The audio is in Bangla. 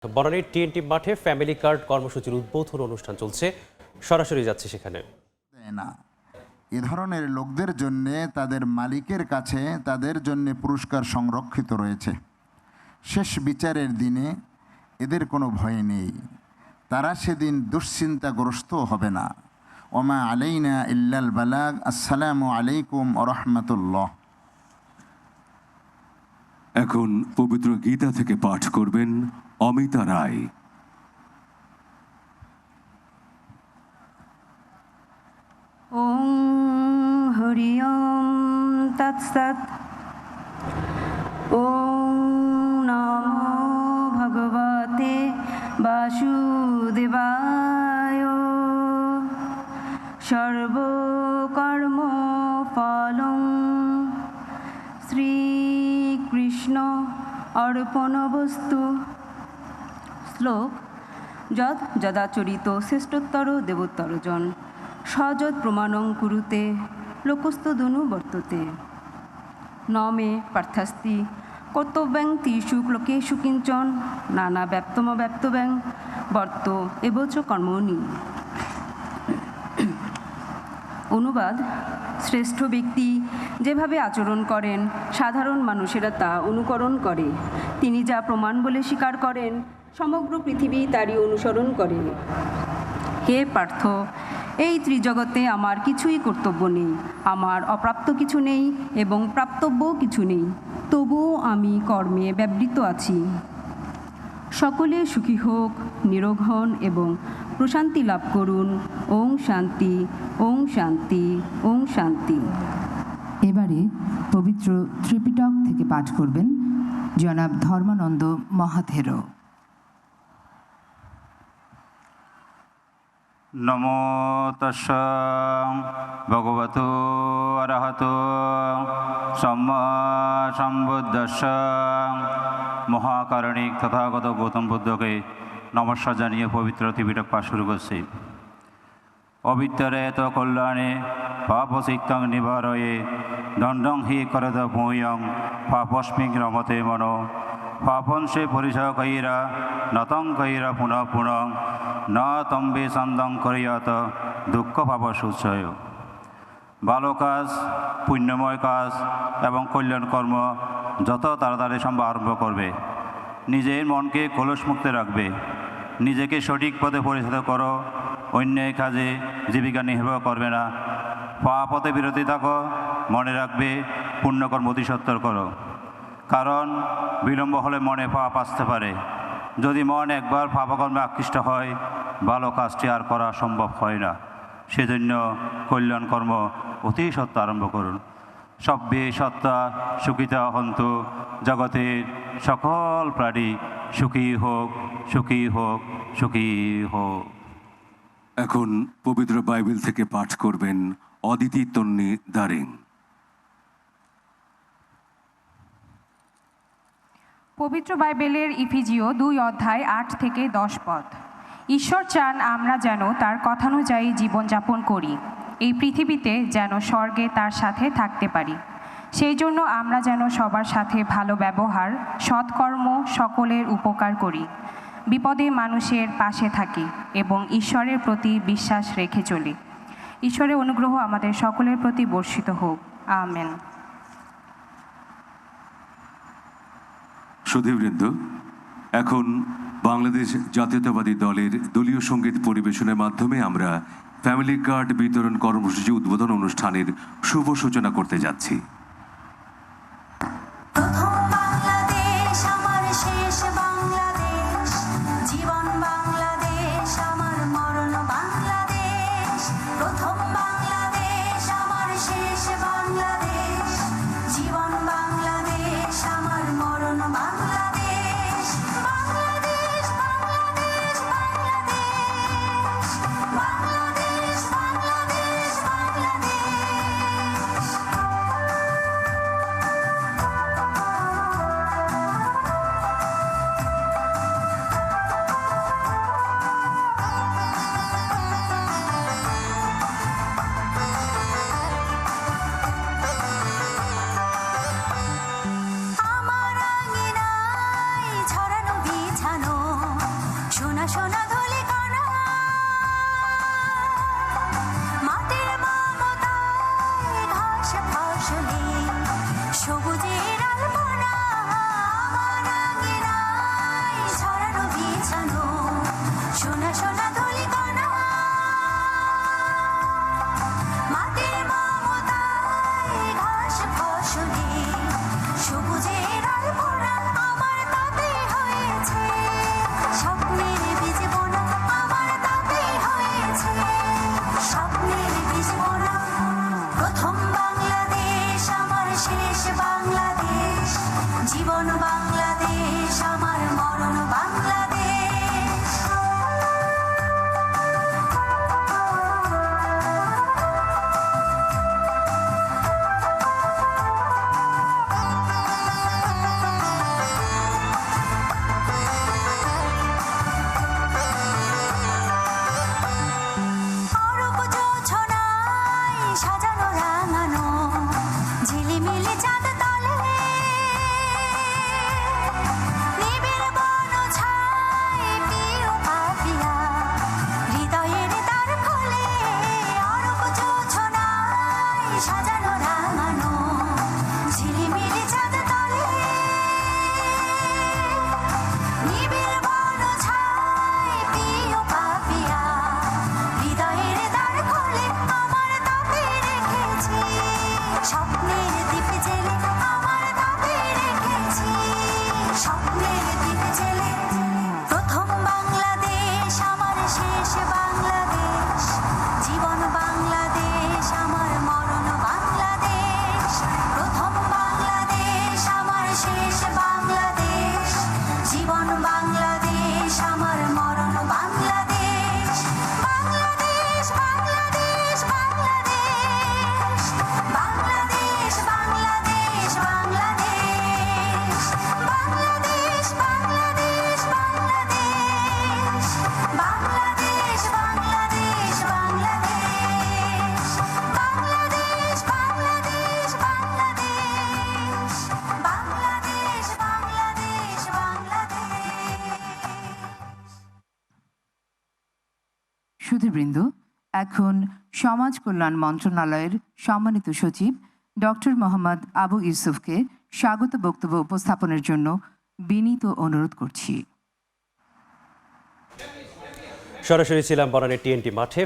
বনানীর টিএনটি মাঠে ফ্যামিলি কার্ড কর্মসূচির উদ্বোধন অনুষ্ঠান চলছে, সরাসরি যাচ্ছে সেখানে। না, এ ধরনের লোকদের জন্য তাদের মালিকের কাছে তাদের জন্য পুরস্কার সংরক্ষিত রয়েছে। শেষ বিচারের দিনে এদের কোনো ভয় নেই, তারা সেদিন দুশ্চিন্তাগ্রস্ত হবে না। ওমা আলাইনা ইল্লাল বালাগ। আসসালামু আলাইকুম ওয়া রাহমাতুল্লাহ। এখন পবিত্র গীতা থেকে পাঠ করবেন অমিতা রায়। ওং হরি ওম তৎসৎ। ওং নমো ভগবতে বাসুদেবায়। সর্বকর্ম ফলং শ্রীকৃষ্ণ অর্পণবস্তু। শ্লোক: যৎ যদাচরিত শ্রেষ্ঠোত্তর দেবোত্তরজন সযৎ প্রমাণং কুরুতে লোকস্তদনু বর্ততে। ন মে পার্থাস্তি কর্তব্যং তিষু লোকেষু কিঞ্চন নানা ব্যক্তব্যং বর্ত এবচ কর্মণি। অনুবাদ: শ্রেষ্ঠ ব্যক্তি যেভাবে আচরণ করেন সাধারণ মানুষেরা তা অনুকরণ করে। তিনি যা প্রমাণ বলে স্বীকার করেন সমগ্র পৃথিবী তারই অনুসরণ করে। হে পার্থ, এই ত্রিজগতে আমার কিছুই কর্তব্য নেই, আমার অপ্রাপ্ত কিছু নেই এবং প্রাপ্তব্যও কিছু নেই, তবুও আমি কর্মে ব্যবহৃত আছি। সকলে সুখী হোক, নিরোগ হন এবং প্রশান্তি লাভ করুন। ওং শান্তি, ওং শান্তি, ওং শান্তি। এবারে পবিত্র ত্রিপিটক থেকে পাঠ করবেন জনাব ধর্মানন্দ মহাথেরো। নমো তস্য ভগবতো অরহতো সম্মা সম্বুদ্ধস্য। মহাকারণিক তথাগত গৌতম বুদ্ধকে নমস্কার জানিয়ে পবিত্র ত্রিপিটক পাঠ শুরু করছি। অবিদ্যারে তো কল্যাণে পাপসিক্তং নিবারয়ে দণ্ডং হি করদ ভূয়ং পাপস্মিং রমতে মনো পাপংসে পরিচয় কৈরা নতং কৈরা পুনঃ পুনঃ ন তম্বে চন্দং করিয়ত দুঃখ পাপ সুচয়। ভালো কাজ, পুণ্যময় কাজ এবং কল্যাণ কর্ম যত তাড়াতাড়ি সম্ভব আরম্ভ করবে। নিজের মনকে কলুষমুক্ত রাখবে, নিজেকে সঠিক পথে পরিচালিত করো, অন্যায় কাজে জীবিকা নির্বাহ করবে না, পাপথে বিরতি থাকো, মনে রাখবে পুণ্যকর্ম অতি সত্তর করো, কারণ বিলম্ব হলে মনে পাপ আসতে পারে। যদি মন একবার পাপকর্মে আকৃষ্ট হয় ভালো কাজটি আর করা সম্ভব হয় না। সেজন্য কল্যাণ কর্ম অতি সত্য আরম্ভ করুন। সব্যে সত্তা সুখিতা হন্তু, জগতের সকল প্রাণী সুখী হোক, সুখী হোক, সুখী হোক। এখন পবিত্র বাইবেল থেকে পাঠ করবেন অদিতি তন্নি দারিং। পবিত্র বাইবেলের ইফিজিও 2 অধ্যায় 8 থেকে 10 পদ। ঈশ্বর চান আমরা যেন তার কথানুযায়ী জীবনযাপন করি, এই পৃথিবীতে যেন স্বর্গে তার সাথে থাকতে পারি। সেই জন্য আমরা যেন সবার সাথে ভালো ব্যবহার, সৎকর্ম, সকলের উপকার করি, বিপদে মানুষের পাশে থাকি এবং ঈশ্বরের প্রতি বিশ্বাস রেখে চলি। ঈশ্বরের অনুগ্রহ আমাদের সকলের প্রতি বর্ষিত হোক। আমেন। সুধীবৃন্দ, এখন বাংলাদেশ জাতীয়তাবাদী দলের দলীয় সঙ্গীত পরিবেশনের মাধ্যমে আমরা ফ্যামিলি কার্ড বিতরণ কর্মসূচি উদ্বোধন অনুষ্ঠানের শুভ সূচনা করতে যাচ্ছি। সোনা ধূলিকণা মাটির মমতায় ঘাস ফসলে সবুজের আলপনা আমার আঙিনায় ছড়ানো বিছানো সোনা সোনা ধূলিকণা মাটির মমতায় ঘাস ফসলে সবুজের আলপনা আমার তাতে হয়েছে স্বপ্নের বীজ বোনা আমার তাতে হয়েছে স্বপ্নের বীজ বোনা প্রথম বাংলাদেশ আমার শেষ বাংলাদেশ জীবন বাংলাদেশ আমার মরণ বাংলাদেশ অরূপ জোছনায় সাজানো রাঙানো ঝিলিমিলি চাঁদ তলে নিবিড় বন ছায় প্রিয় পাপিয়া হৃদয়ের দ্বার খোলে অরূপ জোছনায় সাজানো রাঙানো ঝিলিমিলি চাঁদ তলে নিবিড় বন ছায় প্রিয় পাপিয়া হৃদয়ের দ্বার খোলে আমার তাতে রেখেছি স্বপ্নের দ্বীপ জেলে আমার তাতে রেখেছি স্বপ্নের দ্বীপ জেলে প্রথম বাংলাদেশ আমার শেষ বাংলাদেশ জীবন বাংলাদেশ আমার মরণ বাংলাদেশ প্রথম বাংলাদেশ আমার শেষ বাংলাদেশ জীবন বাংলাদেশ আমার মরণ বাংলাদেশ বাংলাদেশ বাংলাদেশ বাংলাদেশ বাংলাদেশ বাংলাদেশ বাংলাদেশ বাংলাদেশ বাংলাদেশ বাংলাদেশ বাংলাদেশ বাংলাদেশ বাংলাদেশ বাংলাদেশ বাংলাদেশ বাংলাদেশ বাংলাদেশ বাংলাদেশ বাংলাদেশ সুধীবৃন্দ, এখন সমাজ কল্যাণ মন্ত্রণালয়ের সম্মানিত সচিব ডক্টর মোহাম্মদ আবু ইউসুফকে স্বাগত বক্তব্য উপস্থাপনের জন্য বিনীত অনুরোধ করছি। সরাসরি ছিলাম বনানীর TNT মাঠে।